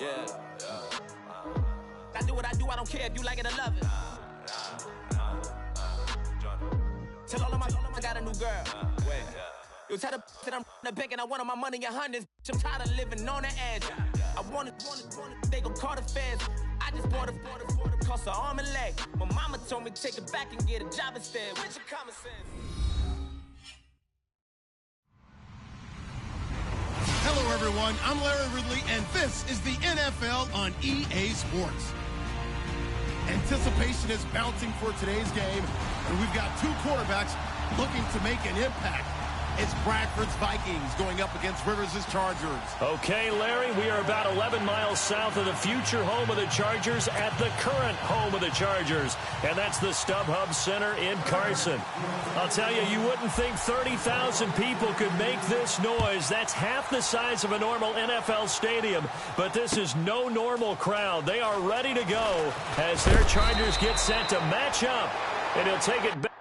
Yeah. I do what I do, I don't care if you like it or love it. Tell all of my I got a new girl. Wait. Yo, tell the that I'm the bank and I want my money in hundreds. I'm tired of living on the edge. I want it, they gon' call the feds. I just bought a cost an arm and leg. My mama told me take it back and get a job instead. Where's your common sense? Hello, everyone. I'm Larry Ridley, and this is the NFL on EA Sports. Anticipation is mounting for today's game, and we've got two quarterbacks looking to make an impact. It's Bradford's Vikings going up against Rivers' Chargers. Okay, Larry, we are about 11 miles south of the future home of the Chargers at the current home of the Chargers, and that's the StubHub Center in Carson. I'll tell you, you wouldn't think 30,000 people could make this noise. That's half the size of a normal NFL stadium, but this is no normal crowd. They are ready to go as their Chargers get set to match up, and he'll take it back.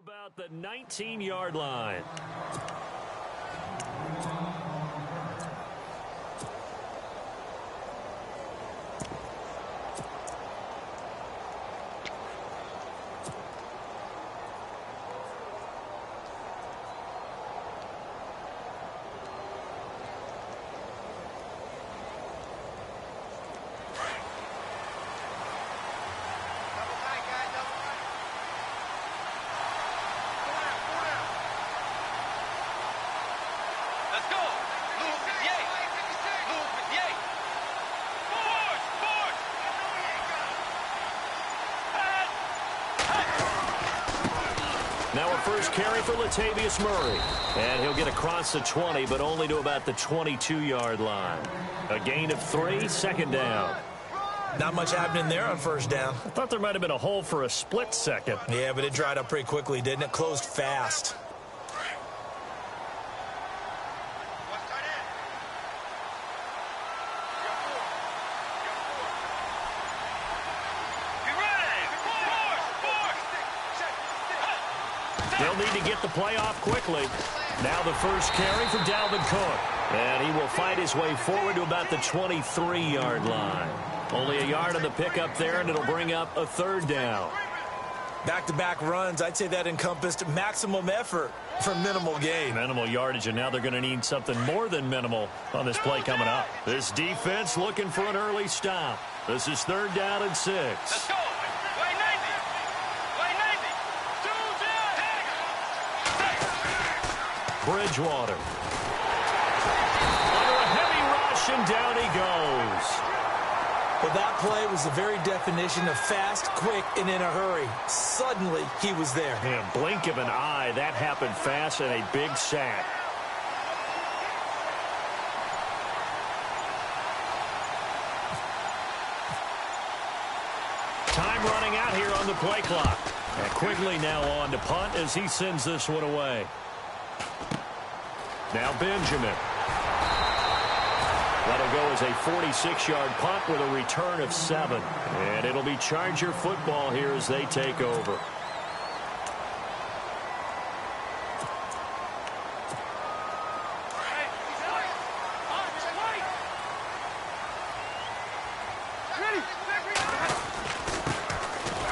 About the 19-yard line. Now a first carry for Latavius Murray. And he'll get across the 20, but only to about the 22-yard line. A gain of 3, second down. Not much happening there on first down. I thought there might have been a hole for a split second. Yeah, but it dried up pretty quickly, didn't it? Closed fast. They'll need to get the play off quickly. Now the first carry for Dalvin Cook. And he will fight his way forward to about the 23-yard line. Only a yard on the pickup there, and it'll bring up a third down. Back-to-back runs, I'd say that encompassed maximum effort for minimal gain. Minimal yardage, and now they're going to need something more than minimal on this play coming up. This defense looking for an early stop. This is third down and 6. Let's go. Bridgewater. Under a heavy rush, and down he goes. Well, that play was the very definition of fast, quick, and in a hurry. Suddenly, he was there. Man, blink of an eye, that happened fast, and a big sack. Time running out here on the play clock. And Quigley now on to punt as he sends this one away. Now Benjamin. That'll go as a 46-yard punt with a return of 7. And it'll be Charger football here as they take over.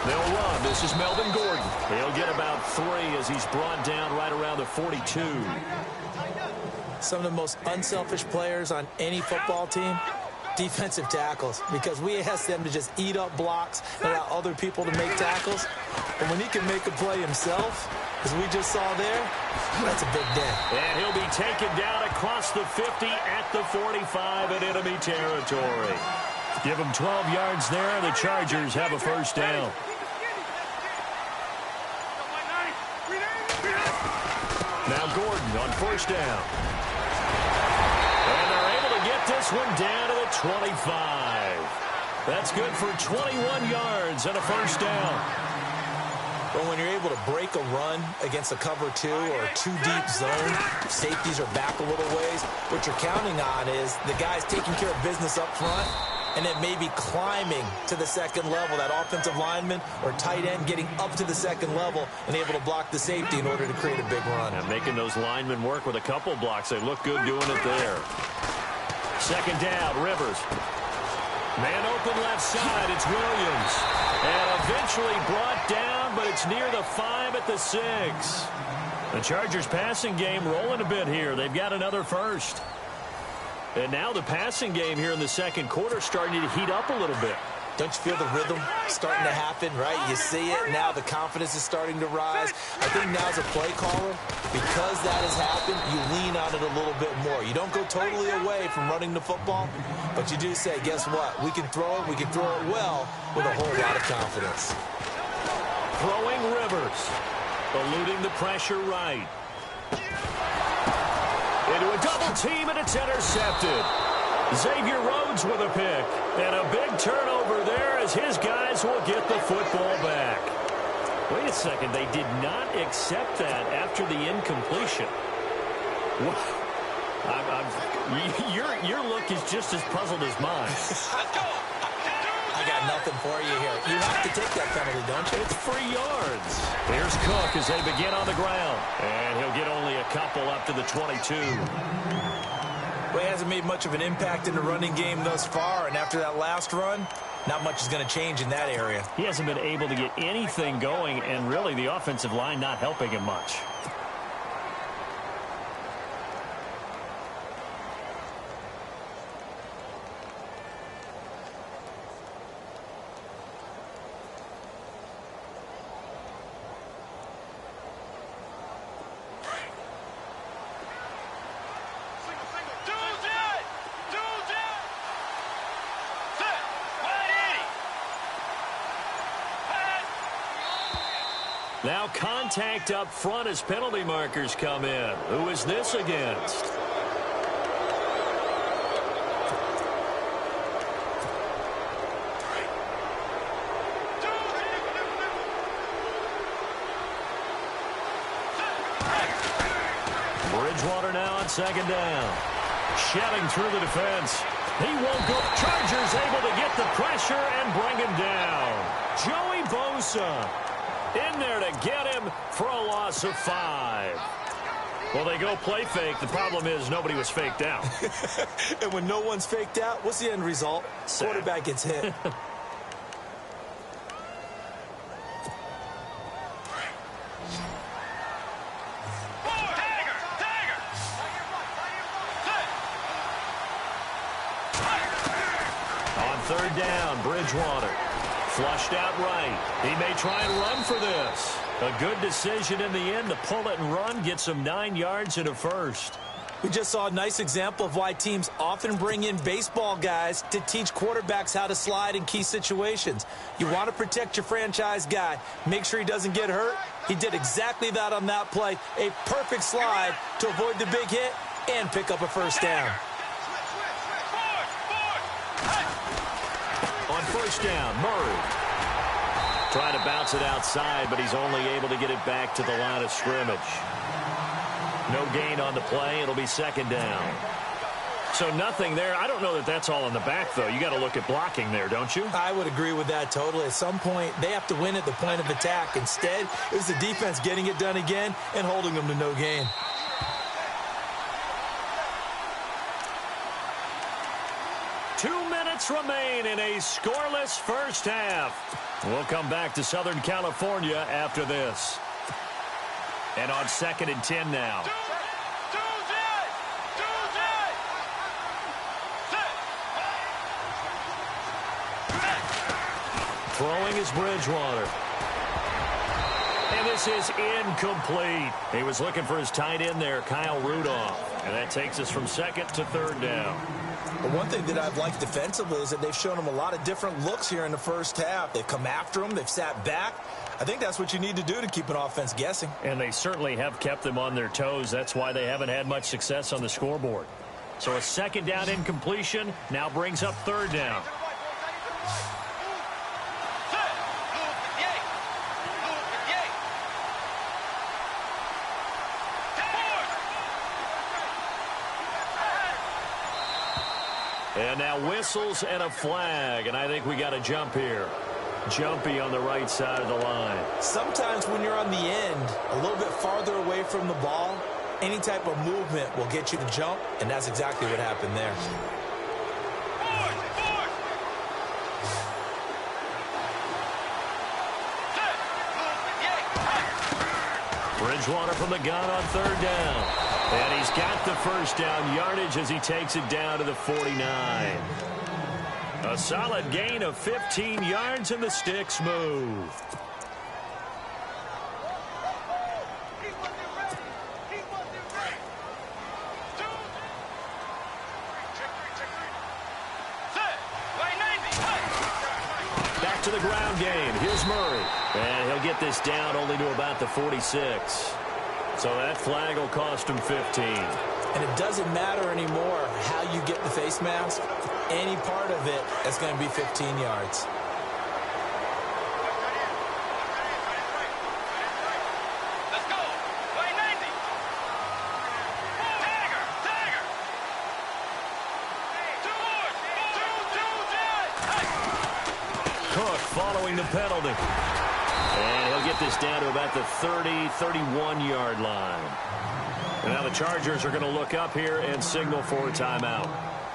They'll run. This is Melvin Gordon. He'll get about 3 as he's brought down right around the 42. Some of the most unselfish players on any football team, defensive tackles, because we ask them to just eat up blocks and allow other people to make tackles. And when he can make a play himself, as we just saw there, that's a big day. And he'll be taken down at across the 50 at the 45 in enemy territory. Give them 12 yards there. The Chargers have a first down. Now Gordon on first down. And they're able to get this one down to the 25. That's good for 21 yards and a first down. But when you're able to break a run against a cover 2 or a 2-deep zone, safeties are back a little ways. What you're counting on is the guys taking care of business up front and then maybe climbing to the second level, that offensive lineman or tight end getting up to the second level and able to block the safety in order to create a big run. And making those linemen work with a couple blocks. They look good doing it there. Second down, Rivers. Man open left side, it's Williams. And eventually brought down, but it's near the 5 at the 6. The Chargers passing game rolling a bit here. They've got another first. And now the passing game here in the second quarter starting to heat up a little bit. Don't you feel the rhythm starting to happen, right? You see it. Now the confidence is starting to rise. I think now as a play caller, because that has happened, you lean on it a little bit more. You don't go totally away from running the football, but you do say, guess what? We can throw it well with a whole lot of confidence. Throwing Rivers, eluding the pressure right. Into a double team, and it's intercepted. Xavier Rhodes with a pick. And a big turnover there as his guys will get the football back. Wait a second. They did not accept that after the incompletion. Your look is just as puzzled as mine. I got nothing for you here. You have to take that penalty, don't you? It's 3 yards. Here's Cook as they begin on the ground. And he'll get only a couple up to the 22. Well, he hasn't made much of an impact in the running game thus far, and after that last run, not much is going to change in that area. He hasn't been able to get anything going, and really the offensive line not helping him much. Now contact up front as penalty markers come in. Who is this against? Bridgewater now on second down. Shelling through the defense. He won't go. Chargers able to get the pressure and bring him down. Joey Bosa in there to get him for a loss of 5. Well, they go play fake. The problem is nobody was faked out. And when no one's faked out, what's the end result? Quarterback gets hit. On third down, Bridgewater. Flushed out right. He may try and run for this. A good decision in the end to pull it and run. Gets him 9 yards and a first. We just saw a nice example of why teams often bring in baseball guys to teach quarterbacks how to slide in key situations. You want to protect your franchise guy. Make sure he doesn't get hurt. He did exactly that on that play. A perfect slide to avoid the big hit and pick up a first down. On first down, Murray. Trying to bounce it outside, but he's only able to get it back to the line of scrimmage. No gain on the play. It'll be second down. So nothing there. I don't know that that's all in the back, though. You got to look at blocking there, don't you? I would agree with that totally. At some point, they have to win at the point of attack. Instead, it was the defense getting it done again and holding them to no gain. Remain in a scoreless first half. We'll come back to Southern California after this. And on 2nd and 10 now. Throwing is Bridgewater. And this is incomplete. He was looking for his tight end there, Kyle Rudolph. And that takes us from second to third down. But one thing that I've liked defensively is that they've shown them a lot of different looks here in the first half. They've come after them. They've sat back. I think that's what you need to do to keep an offense guessing. And they certainly have kept them on their toes. That's why they haven't had much success on the scoreboard. So a second down incompletion now brings up third down. And now whistles and a flag, and I think we got a jump here. Jumpy on the right side of the line. Sometimes when you're on the end, a little bit farther away from the ball, any type of movement will get you to jump, and that's exactly what happened there. Bridgewater from the gun on third down. And he's got the first down yardage as he takes it down to the 49. A solid gain of 15 yards, and the sticks move. Back to the ground game. Here's Murray. And he'll get this down only to about the 46. So that flag will cost him 15. And it doesn't matter anymore how you get the face mask. Any part of it is going to be 15 yards. Let's go. Play 90. Dagger. Dagger. Cook following the penalty. And he'll get this down to about the 30, 31-yard line. And now the Chargers are going to look up here and signal for a timeout.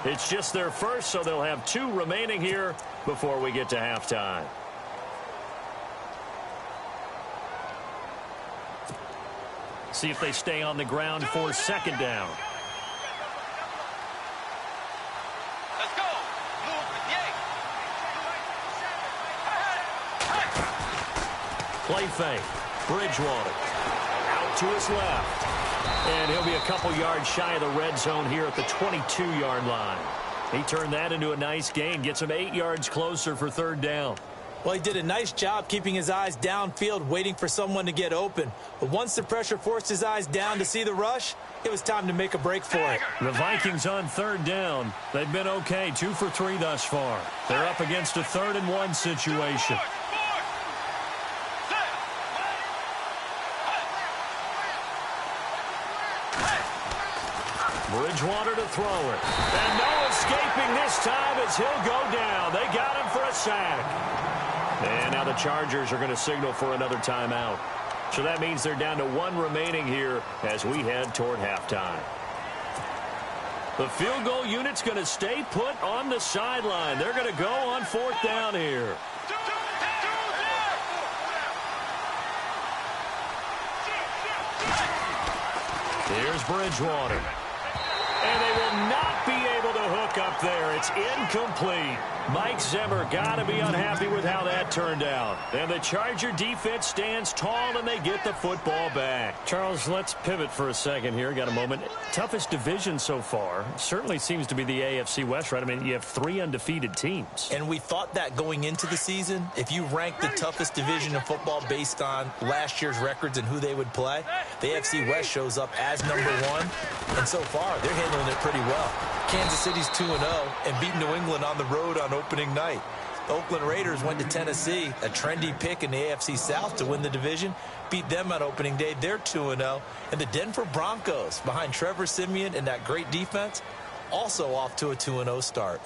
It's just their first, so they'll have 2 remaining here before we get to halftime. See if they stay on the ground for second down. Let's go. Play fake. Bridgewater. Out to his left. And he'll be a couple yards shy of the red zone here at the 22-yard line. He turned that into a nice gain. Gets him 8 yards closer for third down. Well, he did a nice job keeping his eyes downfield, waiting for someone to get open. But once the pressure forced his eyes down to see the rush, it was time to make a break for it. The Vikings on third down. They've been okay, 2 for 3 thus far. They're up against a 3rd and 1 situation. Bridgewater to throw it. And no escaping this time as he'll go down. They got him for a sack. And now the Chargers are going to signal for another timeout. So that means they're down to 1 remaining here as we head toward halftime. The field goal unit's going to stay put on the sideline. They're going to go on 4th down here. Here's Bridgewater. And they will not be able to hook up there. It's incomplete. Mike Zimmer got to be unhappy with how that turned out. And the Charger defense stands tall, and they get the football back. Charles, let's pivot for a second here. Got a moment. Toughest division so far certainly seems to be the AFC West, right? I mean, you have 3 undefeated teams. And we thought that going into the season, if you rank the toughest division in football based on last year's records and who they would play, the AFC West shows up as number 1. And so far, they're handling it pretty well. Kansas City's 2-0 and beat New England on the road on opening night. The Oakland Raiders went to Tennessee, a trendy pick in the AFC South to win the division, beat them on opening day. They're 2-0. And the Denver Broncos, behind Trevor Siemian and that great defense, also off to a 2-0 start.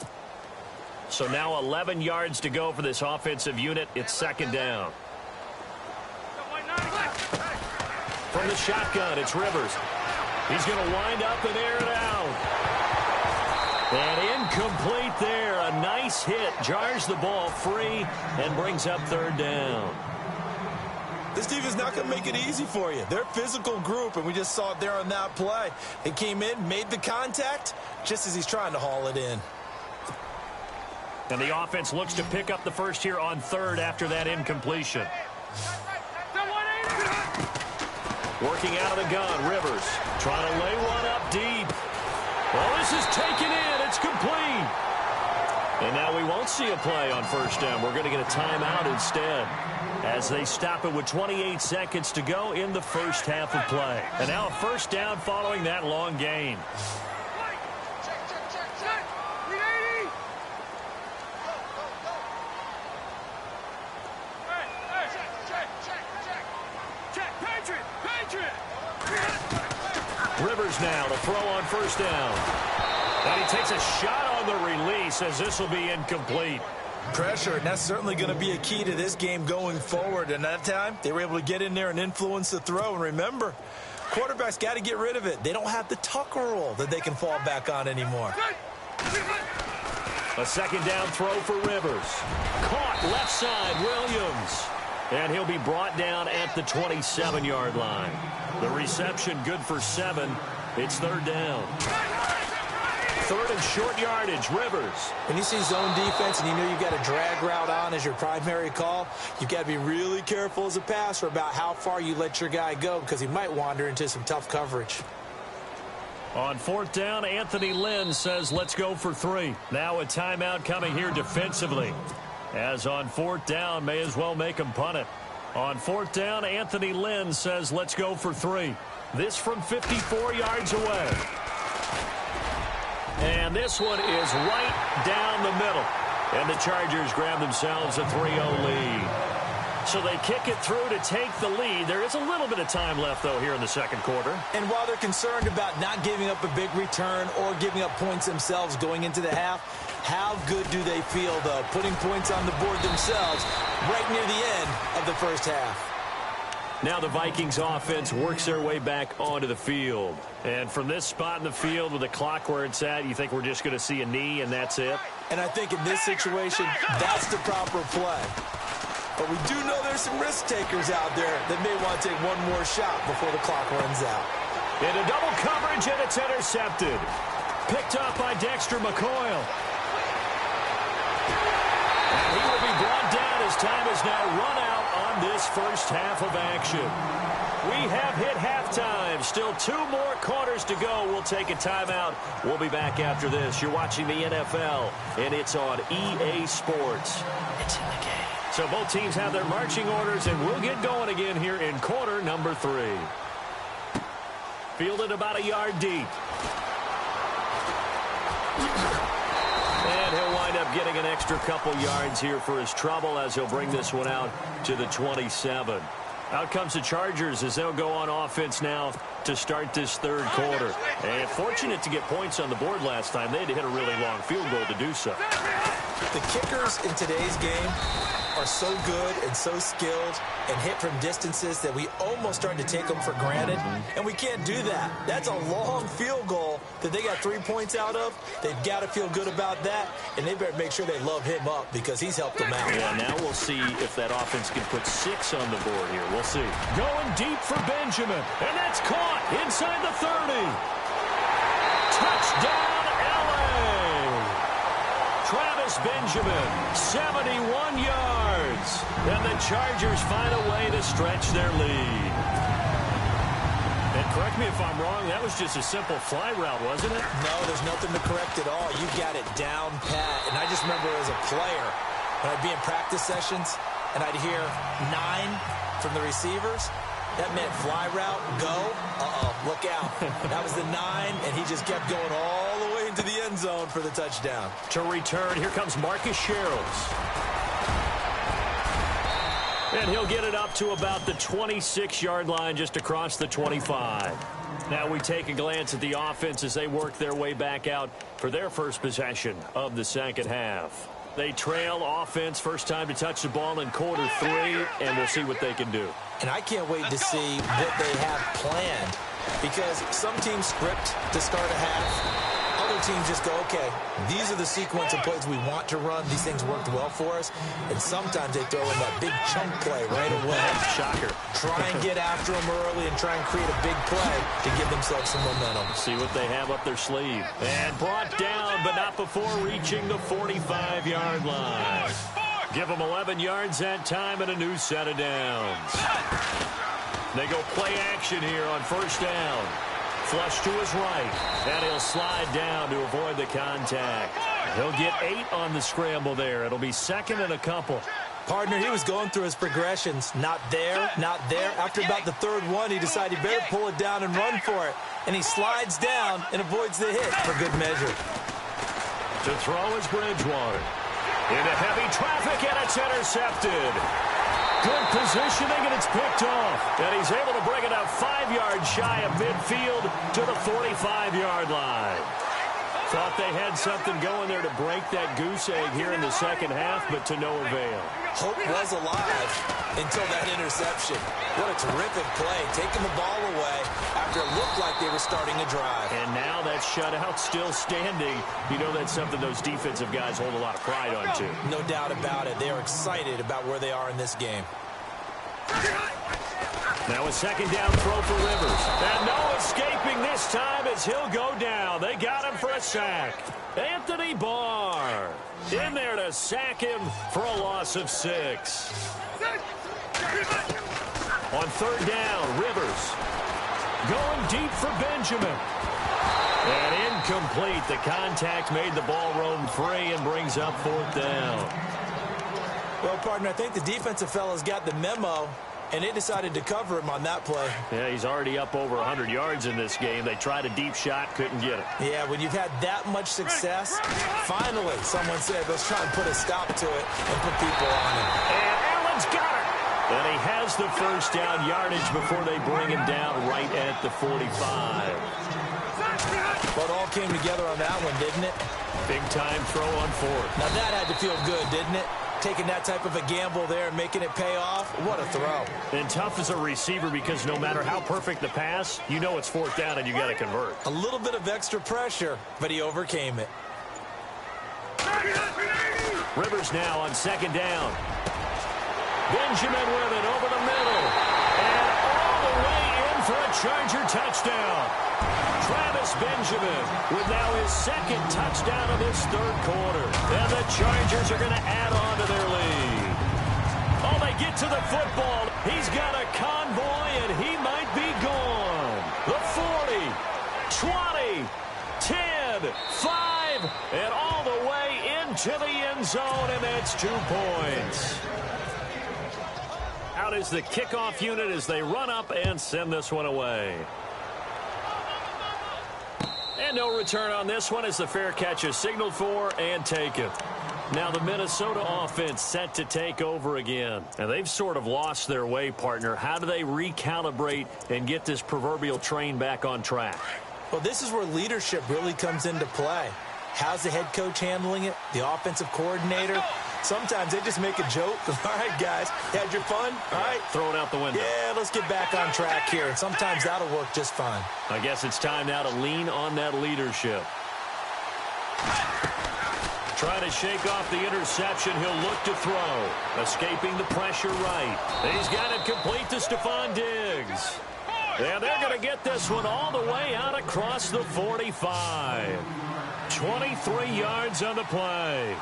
So now 11 yards to go for this offensive unit. It's second down. From the shotgun, it's Rivers. He's going to wind up and air it out. And incomplete there. A nice hit. Jars the ball free and brings up third down. This team is not going to make it easy for you. They're a physical group, and we just saw it there on that play. They came in, made the contact, just as he's trying to haul it in. And the offense looks to pick up the first here on third after that incompletion. Working out of the gun, Rivers trying to lay one up deep. Well, this is taken in. It's complete. And now we won't see a play on first down. We're going to get a timeout instead as they stop it with 28 seconds to go in the first half of play. And now a first down following that long gain. Rivers now to throw on first down. And he takes a shot on the release as this will be incomplete. Pressure, and that's certainly going to be a key to this game going forward. And that time, they were able to get in there and influence the throw. And remember, quarterbacks got to get rid of it. They don't have the tuck rule that they can fall back on anymore. A second down throw for Rivers. Caught left side, Williams. And he'll be brought down at the 27-yard line. The reception good for 7. It's third down. Third and short yardage, Rivers. When you see zone defense and you know you've got a drag route on as your primary call, you've got to be really careful as a passer about how far you let your guy go because he might wander into some tough coverage. On fourth down, Anthony Lynn says, let's go for 3. Now a timeout coming here defensively. As on fourth down, may as well make him punt it. On fourth down, Anthony Lynn says, let's go for 3. This from 54 yards away. And this one is right down the middle. And the Chargers grab themselves a 3-0 lead. So they kick it through to take the lead. There is a little bit of time left, though, here in the second quarter. And while they're concerned about not giving up a big return or giving up points themselves going into the half, how good do they feel, though, putting points on the board themselves right near the end of the first half? Now the Vikings offense works their way back onto the field. And from this spot in the field with the clock where it's at, you think we're just going to see a knee and that's it? And I think in this situation, that's the proper play. But we do know there's some risk takers out there that may want to take one more shot before the clock runs out. Into double coverage, and it's intercepted. Picked up by Dexter McCoyle. And he will be brought down as time is now run out on this first half of action. We have hit halftime. Still 2 more quarters to go. We'll take a timeout. We'll be back after this. You're watching the NFL, and it's on EA Sports. It's in the game. So both teams have their marching orders, and we'll get going again here in quarter number 3. Fielded about a yard deep. And he'll wind up getting an extra couple yards here for his trouble as he'll bring this one out to the 27. Out comes the Chargers as they'll go on offense now to start this third quarter. And fortunate to get points on the board last time. They had to hit a really long field goal to do so. The kickers in today's game are so good and so skilled and hit from distances that we almost start to take them for granted, and we can't do that. That's a long field goal that they got 3 points out of. They've got to feel good about that, and they better make sure they love him up because he's helped them out. Yeah, now we'll see if that offense can put 6 on the board here. We'll see. Going deep for Benjamin, and that's caught inside the 30. Touchdown, LA! Travis Benjamin, 71 yards. And the Chargers find a way to stretch their lead. And correct me if I'm wrong, that was just a simple fly route, wasn't it? No, there's nothing to correct at all. You got it down pat. And I just remember as a player, when I'd be in practice sessions, and I'd hear 9 from the receivers, that meant fly route, go, look out. That was the 9, and he just kept going all the way into the end zone for the touchdown. To return, here comes Marcus Sherrills. And he'll get it up to about the 26-yard line, just across the 25. Now we take a glance at the offense as they work their way back out for their first possession of the second half. They trail offense, first time to touch the ball in quarter 3, and we'll see what they can do. And I can't wait to see what they have planned, because some teams script to start a half. Other teams just go, okay, these are the sequence of plays we want to run. These things worked well for us. And sometimes they throw in that big chunk play right away. Shocker. Try and get after them early and try and create a big play to give themselves some momentum. See what they have up their sleeve. And brought down, but not before reaching the 45-yard line. Give them 11 yards that time and a new set of downs. They go play action here on first down. flush to his right. And he'll slide down to avoid the contact. He'll get 8 on the scramble there. It'll be second and a couple. Partner, he was going through his progressions. Not there, not there. After about the third one, he decided he better pull it down and run for it. And he slides down and avoids the hit for good measure. To throw is Bridgewater. Into heavy traffic, and it's intercepted. Good positioning, and it's picked off. And he's able to bring it up 5 yards shy of midfield to the 45-yard line. Thought they had something going there to break that goose egg here in the second half, but to no avail. Hope was alive until that interception. What a terrific play, taking the ball away after it looked like they were starting to drive. And now that shutout still standing. You know that's something those defensive guys hold a lot of pride on, too. No doubt about it. They are excited about where they are in this game. Now a second down throw for Rivers. And no escaping this time as he'll go down. They got him for a sack. Anthony Barr in there to sack him for a loss of 6. On third down, Rivers going deep for Benjamin. And incomplete. The contact made the ball roam free and brings up fourth down. Well, partner, I think the defensive fellas got the memo, and they decided to cover him on that play. Yeah, he's already up over 100 yards in this game. They tried a deep shot, couldn't get it. Yeah, when you've had that much success, finally someone said, let's try and put a stop to it and put people on him. And Allen's got it. And he has the first down yardage before they bring him down right at the 45. But it all came together on that one, didn't it? Big time throw on fourth. Now that had to feel good, didn't it? Taking that type of a gamble there and making it pay off. What a throw. And tough as a receiver because no matter how perfect the pass, you know it's fourth down and you got to convert. A little bit of extra pressure, but he overcame it. Rivers now on second down. Benjamin with it over the middle. And all the way in for a Charger touchdown. Travis Benjamin with now his second touchdown of this third quarter. And the Chargers are going to add on to their lead. Oh, they get to the football. He's got a convoy, and he might be gone. The 40, 20, 10, 5, and all the way into the end zone, and that's 2 points. Out is the kickoff unit as they run up and send this one away. And no return on this one as the fair catch is signaled for and taken. Now the Minnesota offense set to take over again. And they've sort of lost their way, partner. How do they recalibrate and get this proverbial train back on track? Well, this is where leadership really comes into play. How's the head coach handling it? The offensive coordinator? Sometimes they just make a joke. All right, guys, had your fun? All right. Throw it out the window. Yeah, let's get back on track here. And sometimes that'll work just fine. I guess it's time now to lean on that leadership. Trying to shake off the interception. He'll look to throw. Escaping the pressure right. He's got it complete to Stephon Diggs. And they're going to get this one all the way out across the 45. 23 yards on the play.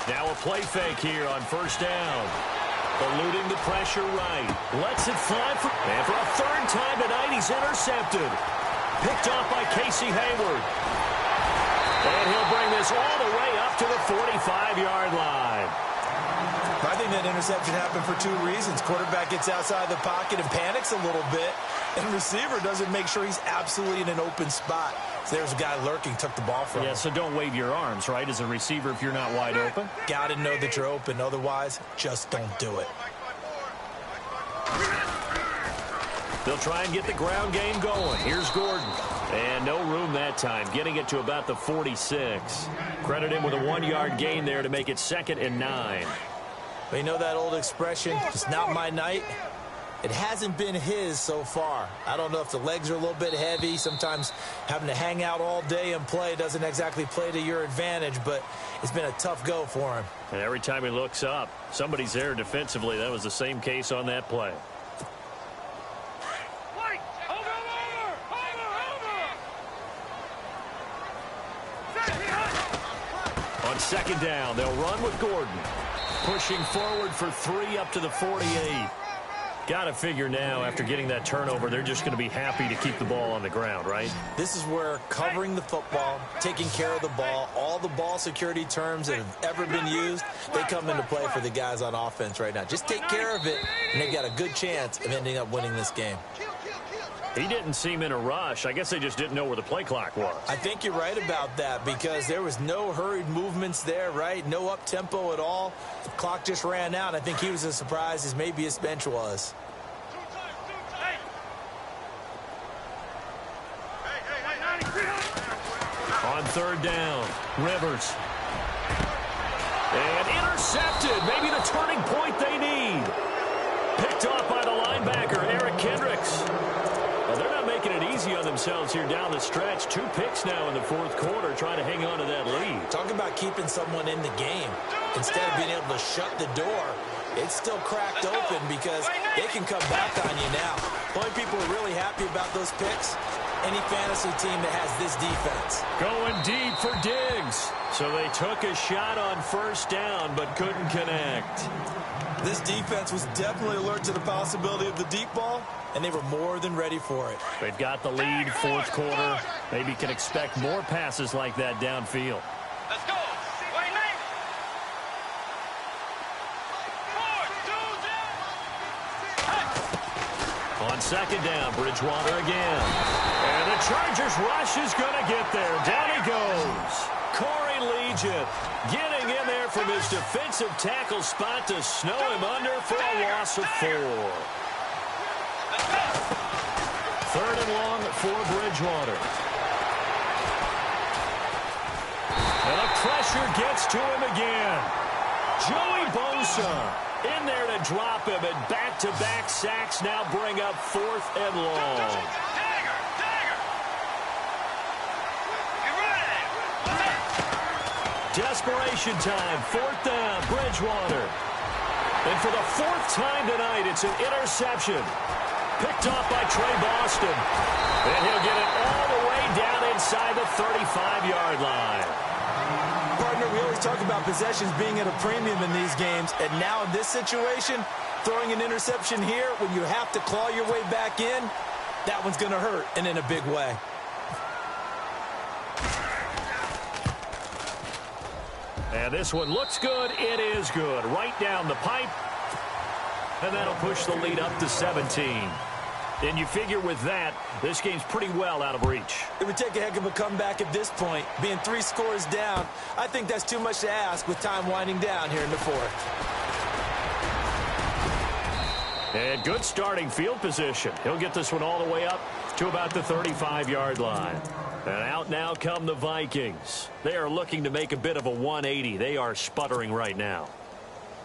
Now a play fake here on first down. Eluding the pressure right. Lets it fly and for a third time tonight, he's intercepted. Picked off by Casey Hayward. And he'll bring this all the way up to the 45-yard line. I think that interception happened for 2 reasons. Quarterback gets outside the pocket and panics a little bit. And receiver doesn't make sure he's absolutely in an open spot. So there's a guy lurking, took the ball from him. Yeah, so don't wave your arms, right, as a receiver if you're not wide open. Got to know that you're open. Otherwise, just don't do it. They'll try and get the ground game going. Here's Gordon. And no room that time, getting it to about the 46. Credit him with a 1-yard gain there to make it 2nd and 9. But you know that old expression, it's not my night? It hasn't been his so far. I don't know if the legs are a little bit heavy. Sometimes having to hang out all day and play doesn't exactly play to your advantage, but it's been a tough go for him. And every time he looks up, somebody's there defensively. That was the same case on that play. On On second down, they'll run with Gordon. Pushing forward for 3 up to the 48. Got to figure now, after getting that turnover, they're just going to be happy to keep the ball on the ground, right? This is where covering the football, taking care of the ball, all the ball security terms that have ever been used, they come into play for the guys on offense right now. Just take care of it, and they've got a good chance of ending up winning this game. He didn't seem in a rush. I guess they just didn't know where the play clock was. I think you're right about that because there was no hurried movements there, right? No up-tempo at all. The clock just ran out. I think he was as surprised as maybe his bench was. On third down, Rivers. And intercepted. Maybe the turning point they need. Picked off by the linebacker, Eric Kendricks. Well, they're not making it easy on themselves here down the stretch. 2 picks now in the fourth quarter, trying to hang on to that lead. Talk about keeping someone in the game. Instead of being able to shut the door, it's still cracked open because they can come back on you now. The only people who are really happy about those picks, any fantasy team that has this defense. Going deep for Diggs. So they took a shot on first down but couldn't connect. This defense was definitely alert to the possibility of the deep ball, and they were more than ready for it. They've got the lead, fourth quarter. Maybe can expect more passes like that downfield. Let's go. Wait, mate. 4, 2, 0. On second down, Bridgewater again. And the Chargers rush is going to get there. Down he goes. Corey Legion getting in there from his defensive tackle spot to snow him under for a loss of 4. Third and long for Bridgewater. And the pressure gets to him again. Joey Bosa in there to drop him, and back-to-back sacks now bring up 4th and long. Desperation time, 4th down, Bridgewater. And for the 4th time tonight, it's an interception. Picked off by Trey Boston. And he'll get it all the way down inside the 35-yard line. Partner, we always talk about possessions being at a premium in these games. And now in this situation, throwing an interception here when you have to claw your way back in, that one's going to hurt, and in a big way. And this one looks good. It is good. Right down the pipe. And that'll push the lead up to 17. And you figure with that, this game's pretty well out of reach. It would take a heck of a comeback at this point. Being 3 scores down, I think that's too much to ask with time winding down here in the 4th. And good starting field position. He'll get this one all the way up to about the 35-yard line. And out now come the Vikings. They are looking to make a bit of a 180. They are sputtering right now.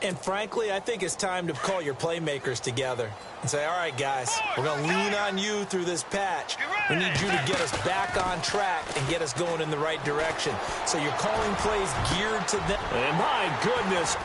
And frankly, I think it's time to call your playmakers together and say, all right, guys, we're going to lean on you through this patch. We need you to get us back on track and get us going in the right direction. So you're calling plays geared to them. And my goodness.